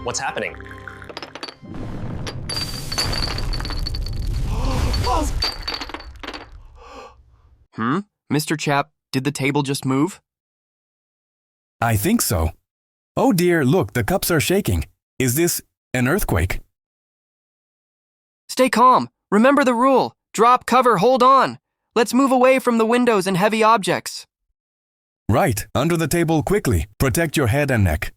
What's happening? Mr. Chap, did the table just move? I think so. Oh dear, look, the cups are shaking. Is this an earthquake? Stay calm. Remember the rule. Drop, cover, hold on. Let's move away from the windows and heavy objects. Right, under the table quickly. Protect your head and neck.